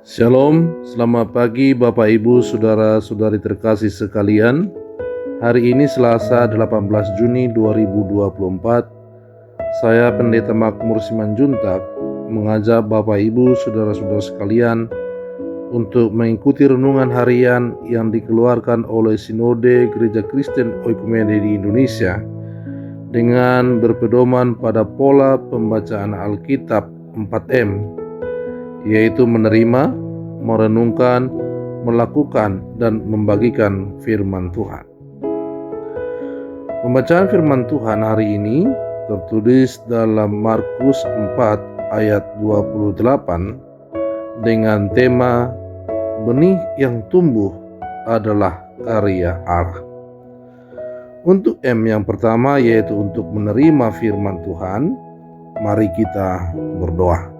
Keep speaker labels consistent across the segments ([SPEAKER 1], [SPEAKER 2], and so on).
[SPEAKER 1] Shalom, selamat pagi Bapak Ibu Saudara-saudari terkasih sekalian. Hari ini Selasa 18 Juni 2024. Saya Pendeta Makmur Simanjuntak mengajak Bapak Ibu Saudara-saudara sekalian untuk mengikuti renungan harian yang dikeluarkan oleh Sinode Gereja Kristen Oikumene di Indonesia dengan berpedoman pada pola pembacaan Alkitab 4M, yaitu menerima, merenungkan, melakukan, dan membagikan firman Tuhan. Pembacaan firman Tuhan hari ini tertulis dalam Markus 4 ayat 28 dengan tema benih yang tumbuh adalah karya Allah. Untuk M yang pertama, yaitu untuk menerima firman Tuhan, mari kita berdoa.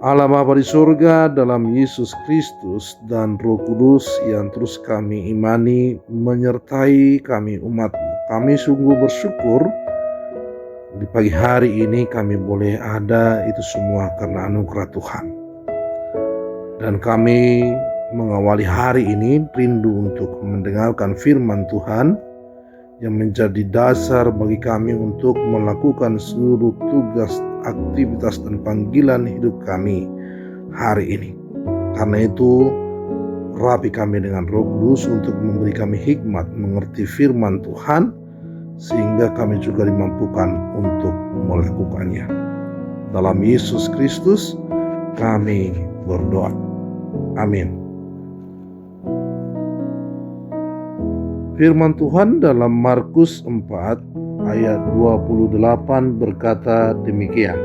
[SPEAKER 1] Allah Bapa di surga, dalam Yesus Kristus dan Roh Kudus yang terus kami imani menyertai kami umat-Mu, kami sungguh bersyukur di pagi hari ini kami boleh ada, itu semua karena anugerah Tuhan. Dan kami mengawali hari ini rindu untuk mendengarkan firman Tuhan yang menjadi dasar bagi kami untuk melakukan seluruh tugas, aktivitas, dan panggilan hidup kami hari ini. Karena itu, rapi kami dengan Roh Kudus untuk memberi kami hikmat mengerti firman Tuhan, sehingga kami juga dimampukan untuk melakukannya. Dalam Yesus Kristus kami berdoa. Amin. Firman Tuhan dalam Markus 4 ayat 28 berkata demikian.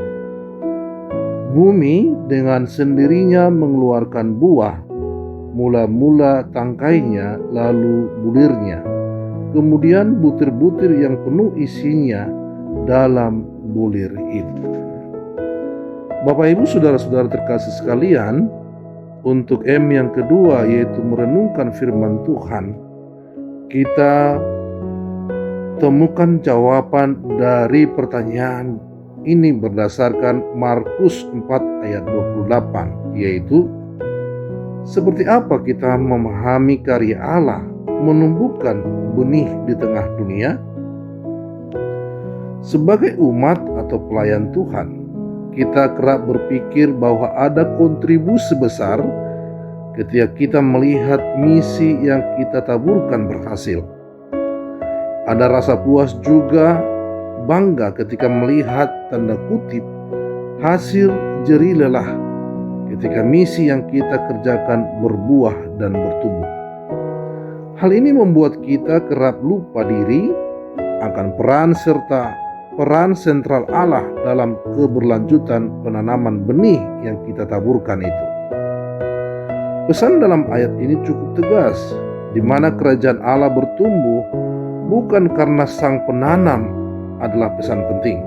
[SPEAKER 1] Bumi dengan sendirinya mengeluarkan buah, mula-mula tangkainya, lalu bulirnya, kemudian butir-butir yang penuh isinya dalam bulir itu. Bapak Ibu Saudara-saudara terkasih sekalian, untuk M yang kedua, yaitu merenungkan firman Tuhan, kita temukan jawaban dari pertanyaan ini berdasarkan Markus 4 ayat 28, yaitu seperti apa kita memahami karya Allah menumbuhkan benih di tengah dunia? Sebagai umat atau pelayan Tuhan, kita kerap berpikir bahwa ada kontribusi besar ketika kita melihat misi yang kita taburkan berhasil. Ada rasa puas juga bangga ketika melihat tanda kutip hasil jerih lelah ketika misi yang kita kerjakan berbuah dan bertumbuh. Hal ini membuat kita kerap lupa diri akan peran sentral Allah dalam keberlanjutan penanaman benih yang kita taburkan itu. Pesan dalam ayat ini cukup tegas, di mana kerajaan Allah bertumbuh bukan karena sang penanam adalah pesan penting.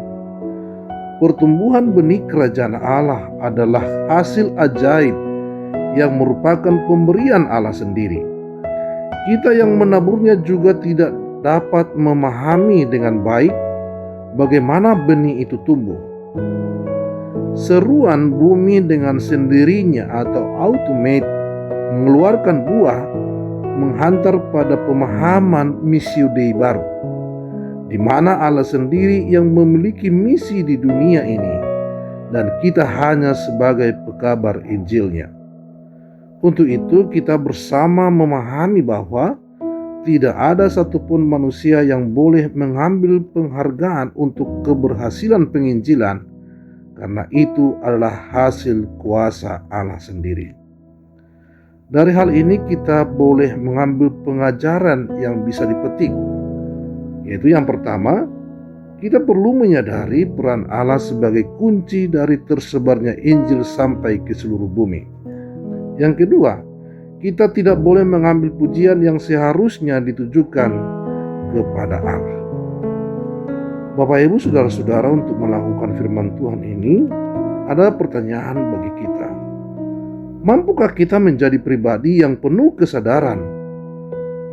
[SPEAKER 1] Pertumbuhan benih kerajaan Allah adalah hasil ajaib yang merupakan pemberian Allah sendiri. Kita yang menaburnya juga tidak dapat memahami dengan baik bagaimana benih itu tumbuh. Seruan bumi dengan sendirinya atau automate mengeluarkan buah menghantar pada pemahaman missio Dei baru, di mana Allah sendiri yang memiliki misi di dunia ini dan kita hanya sebagai pekabar Injilnya. Untuk itu kita bersama memahami bahwa tidak ada satupun manusia yang boleh mengambil penghargaan untuk keberhasilan penginjilan, karena itu adalah hasil kuasa Allah sendiri. Dari hal ini kita boleh mengambil pengajaran yang bisa dipetik, yaitu yang pertama, kita perlu menyadari peran Allah sebagai kunci dari tersebarnya Injil sampai ke seluruh bumi. Yang kedua, kita tidak boleh mengambil pujian yang seharusnya ditujukan kepada Allah. Bapak Ibu Saudara-saudara, untuk melakukan firman Tuhan ini ada pertanyaan bagi kita. Mampukah kita menjadi pribadi yang penuh kesadaran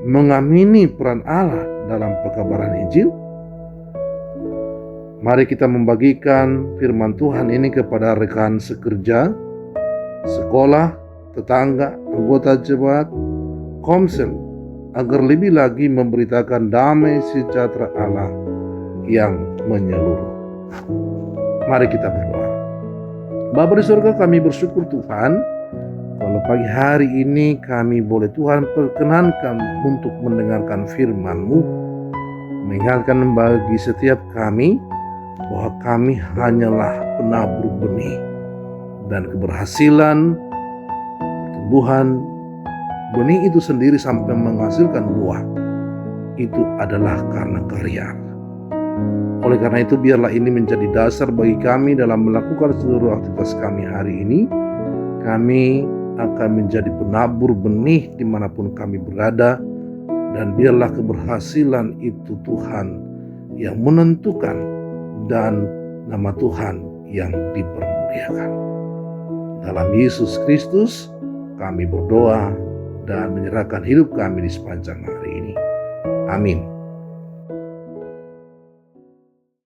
[SPEAKER 1] mengamini peran Allah dalam pekabaran Injil? Mari kita membagikan firman Tuhan ini kepada rekan sekerja sekolah, tetangga, anggota jemaat, komsel, agar lebih lagi memberitakan damai sejahtera Allah yang menyeluruh. Mari kita berdoa. Bapa di surga, kami bersyukur Tuhan, kalau pagi hari ini kami boleh Tuhan perkenankan untuk mendengarkan firman-Mu, mengingatkan bagi setiap kami bahwa kami hanyalah penabur benih, dan keberhasilan pertumbuhan benih itu sendiri sampai menghasilkan buah itu adalah karena karya. Oleh karena itu, biarlah ini menjadi dasar bagi kami dalam melakukan seluruh aktivitas kami hari ini. Kami akan menjadi penabur benih dimanapun kami berada, dan biarlah keberhasilan itu Tuhan yang menentukan dan nama Tuhan yang dipermuliakan. Dalam Yesus Kristus kami berdoa dan menyerahkan hidup kami di sepanjang hari ini. Amin.